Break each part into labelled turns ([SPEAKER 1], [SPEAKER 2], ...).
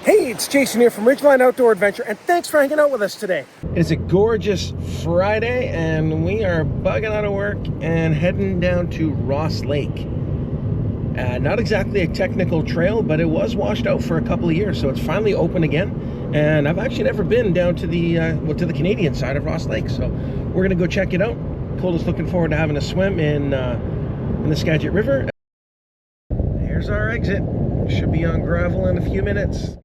[SPEAKER 1] Hey, it's Jason here from Ridgeline Outdoor Adventure, and thanks for hanging out with us today. It's a gorgeous Friday, and we are bugging out of work and heading down to Ross Lake. Not exactly a technical trail, but it was washed out for a couple of years, so it's finally open again. And I've actually never been down to the to the Canadian side of Ross Lake, so we're gonna go check it out. Cole's looking forward to having a swim in the Skagit River. Here's our exit. Should be on gravel in a few minutes.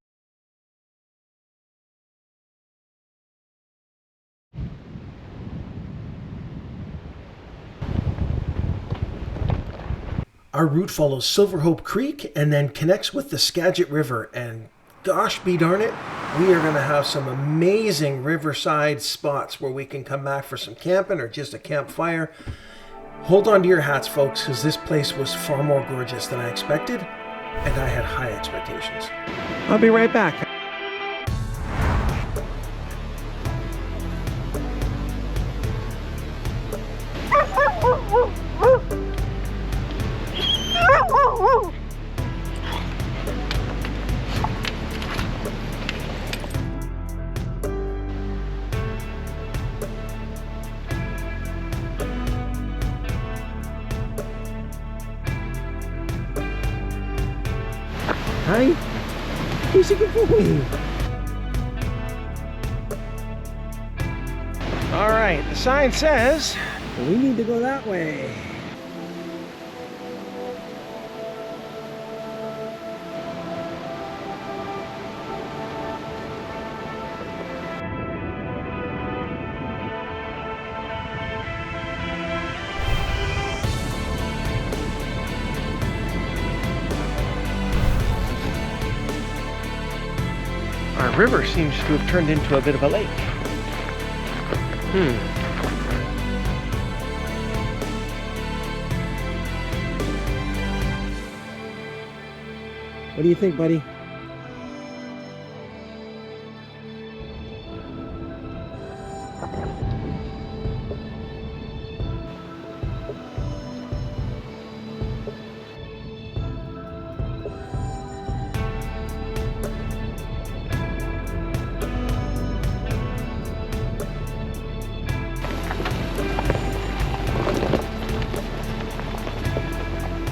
[SPEAKER 1] Our route follows Silver Hope Creek and then connects with the Skagit River, and gosh be darn it, we are going to have some amazing riverside spots where we can come back for some camping or just a campfire. Hold on to your hats, folks, because this place was far more gorgeous than I expected, and I had high expectations. I'll be right back. Hi. Easy, good boy. All right, the sign says we need to go that way. Our river seems to have turned into a bit of a lake. What do you think, buddy?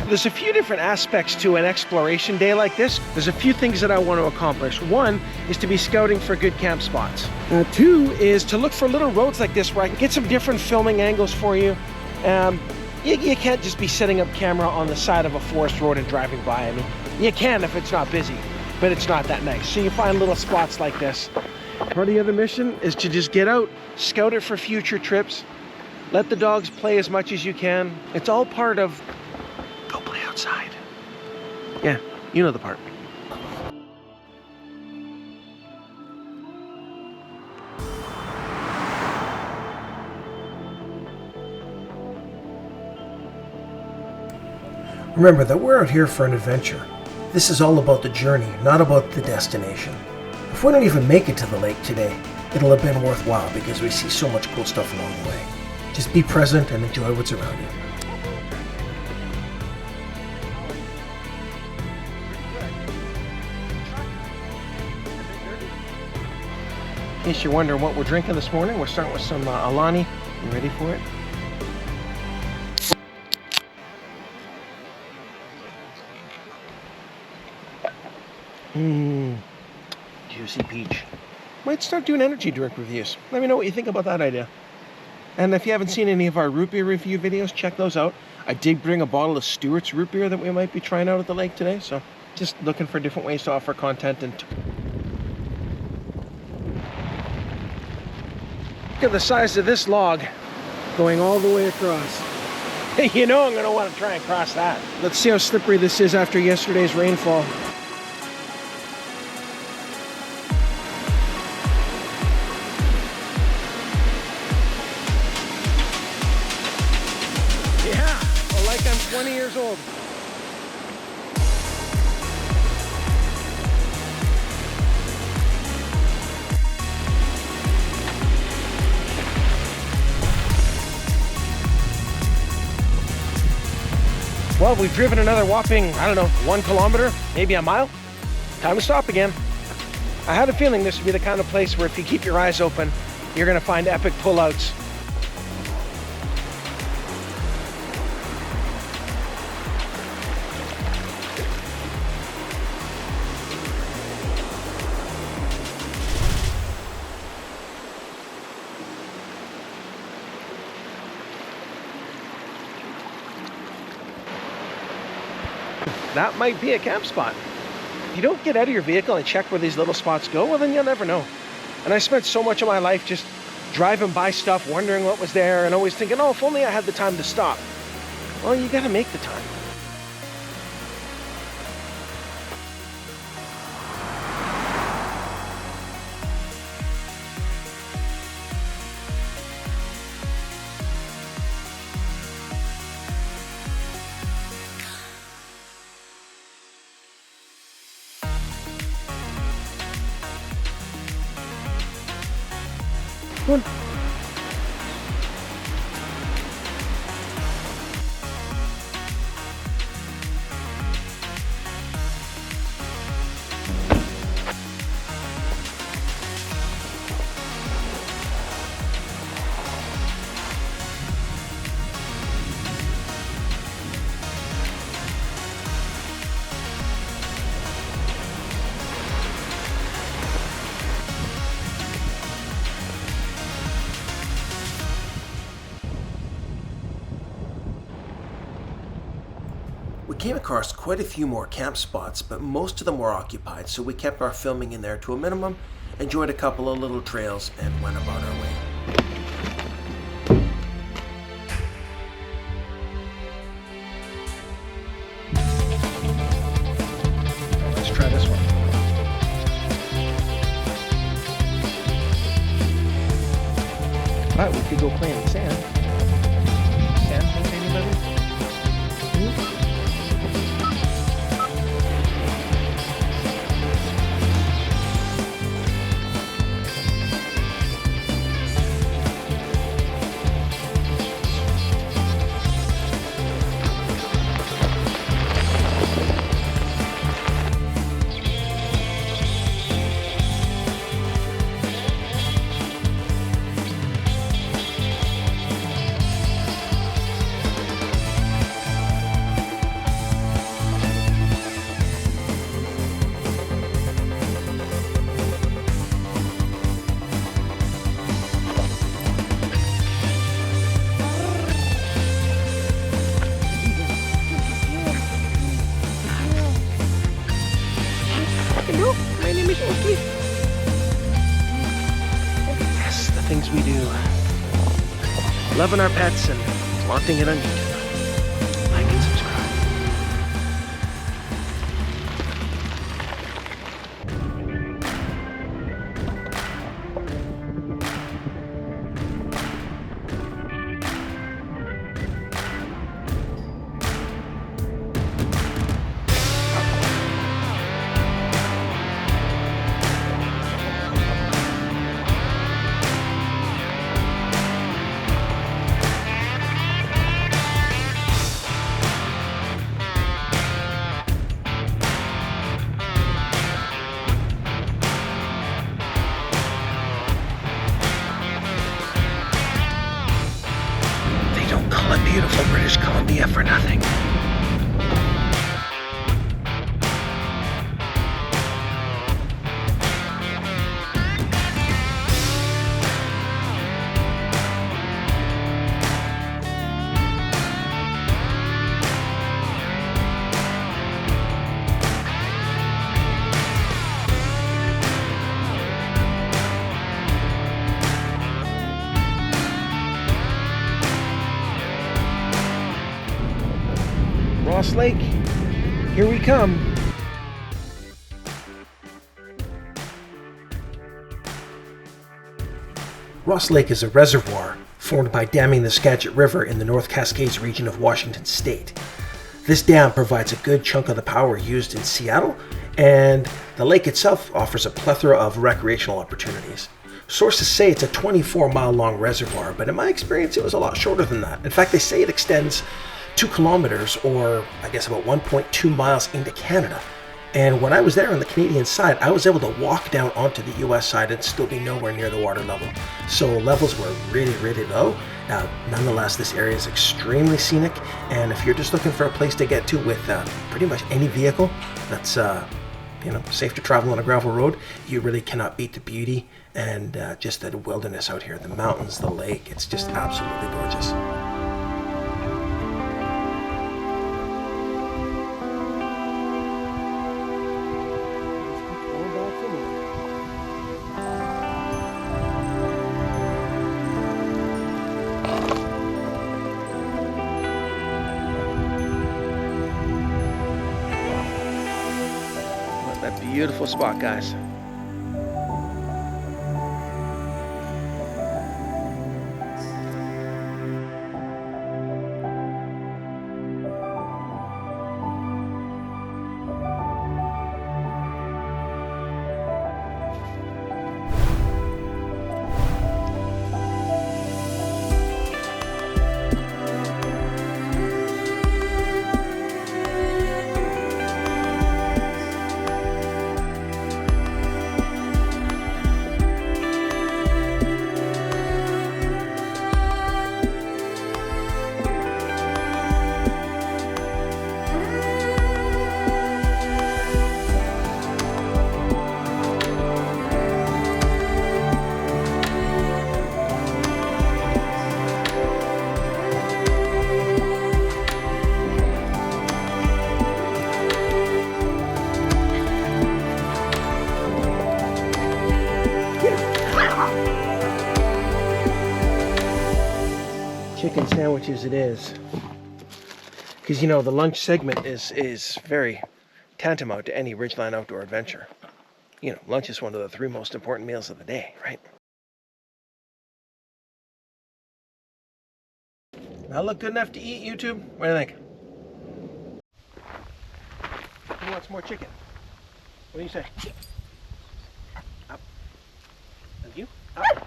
[SPEAKER 1] There's a few different aspects to an exploration day like this. There's a few things that I want to accomplish. One is to be scouting for good camp spots. Two is to look for little roads like this where I can get some different filming angles for you. You can't just be setting up camera on the side of a forest road and driving by. I mean, you can if it's not busy, but it's not that nice. So you find little spots like this. Part of the other mission is to just get out, scout it for future trips, let the dogs play as much as you can. It's all part of go play outside. Yeah, you know the part. Remember that we're out here for an adventure. This is all about the journey, not about the destination. If we don't even make it to the lake today, it'll have been worthwhile because we see so much cool stuff along the way. Just be present and enjoy what's around you. In case you're wondering what we're drinking this morning, we're starting with some Alani. You ready for it? Juicy peach. Might start doing energy drink reviews. Let me know what you think about that idea. And if you haven't seen any of our root beer review videos, check those out. I did bring a bottle of Stewart's root beer that we might be trying out at the lake today, so just looking for different ways to offer content. And look at the size of this log going all the way across. You know I'm going to want to try and cross that. Let's see how slippery this is after yesterday's rainfall. Yeah, well, like I'm 20 years old. Well, we've driven another whopping, I don't know, 1 kilometer, maybe a mile. Time to stop again. I had a feeling this would be the kind of place where if you keep your eyes open, you're gonna find epic pullouts. That might be a camp spot. If you don't get out of your vehicle and check where these little spots go, well, then you'll never know. And I spent so much of my life just driving by stuff, wondering what was there, and always thinking, oh, if only I had the time to stop. Well, you gotta make the time. Come on. We came across quite a few more camp spots, but most of them were occupied, so we kept our filming in there to a minimum, enjoyed a couple of little trails, and went about our way. Let's try this one. But we could go play in the sand. Sand thing, anybody? Hello, my name is Oki. Yes, the things we do. Loving our pets and flaunting it on YouTube. Like and subscribe. Beautiful British Columbia for nothing. Ross Lake, here we come. Ross Lake is a reservoir formed by damming the Skagit River in the North Cascades region of Washington State. This dam provides a good chunk of the power used in Seattle, and the lake itself offers a plethora of recreational opportunities. Sources say it's a 24-mile-long reservoir, but in my experience it was a lot shorter than that. In fact, they say it extends 2 kilometers, or I guess about 1.2 miles into Canada. And when I was there on the Canadian side, I was able to walk down onto the US side and still be nowhere near the water level. So levels were really, really low. Nonetheless, this area is extremely scenic. And if you're just looking for a place to get to with pretty much any vehicle that's safe to travel on a gravel road, you really cannot beat the beauty and just the wilderness out here. The mountains, the lake, it's just absolutely gorgeous. Beautiful spot, guys. Chicken sandwiches it is, because the lunch segment is very tantamount to any Ridgeline outdoor adventure. Lunch is one of the 3 most important meals of the day, right? That look good enough to eat, YouTube? What do you think? Who wants more chicken? What do you say? Up. And you? Up.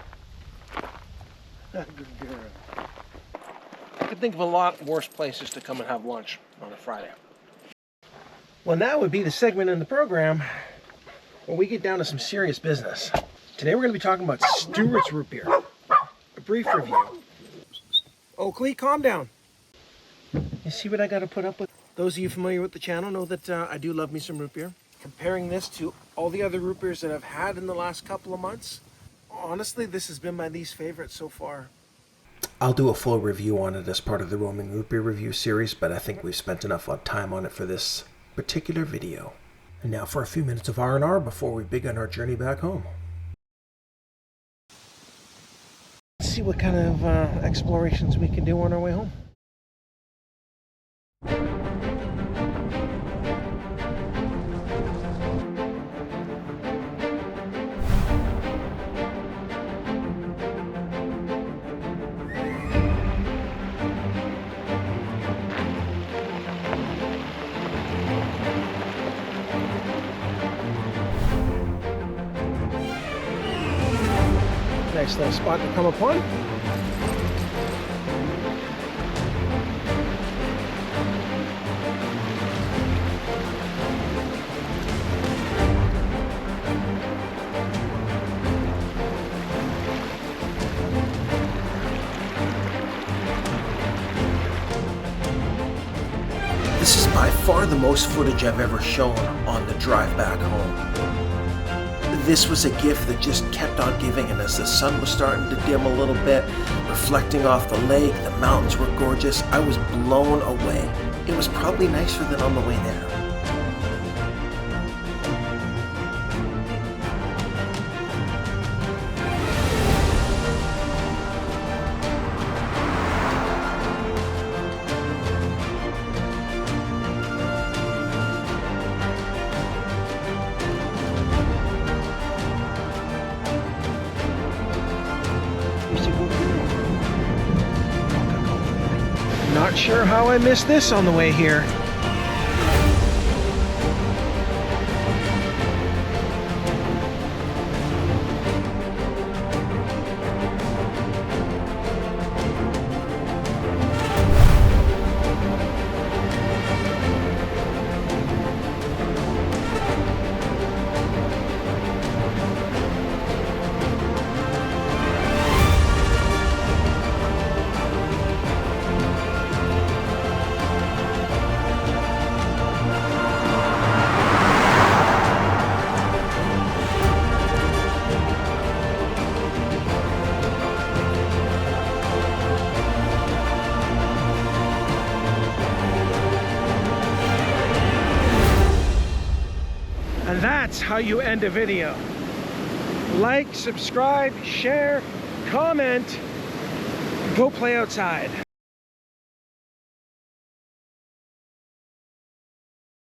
[SPEAKER 1] Good girl. I could think of a lot worse places to come and have lunch on a Friday. Well, now would be the segment in the program where we get down to some serious business. Today we're going to be talking about Stewart's root beer. A brief review. Oakley, calm down. You see what I got to put up with? Those of you familiar with the channel know that I do love me some root beer. Comparing this to all the other root beers that I've had in the last couple of months, honestly, this has been my least favorite so far. I'll do a full review on it as part of the Roaming Root Beer review series, but I think we've spent enough time on it for this particular video. And now for a few minutes of R&R before we begin our journey back home. Let's see what kind of explorations we can do on our way home. Nice little spot to come upon. This is by far the most footage I've ever shown on the drive back home. This was a gift that just kept on giving, and as the sun was starting to dim a little bit, reflecting off the lake, the mountains were gorgeous, I was blown away. It was probably nicer than on the way there. Not sure how I missed this on the way here. That's how you end a video. Like, subscribe, share, comment, go play outside.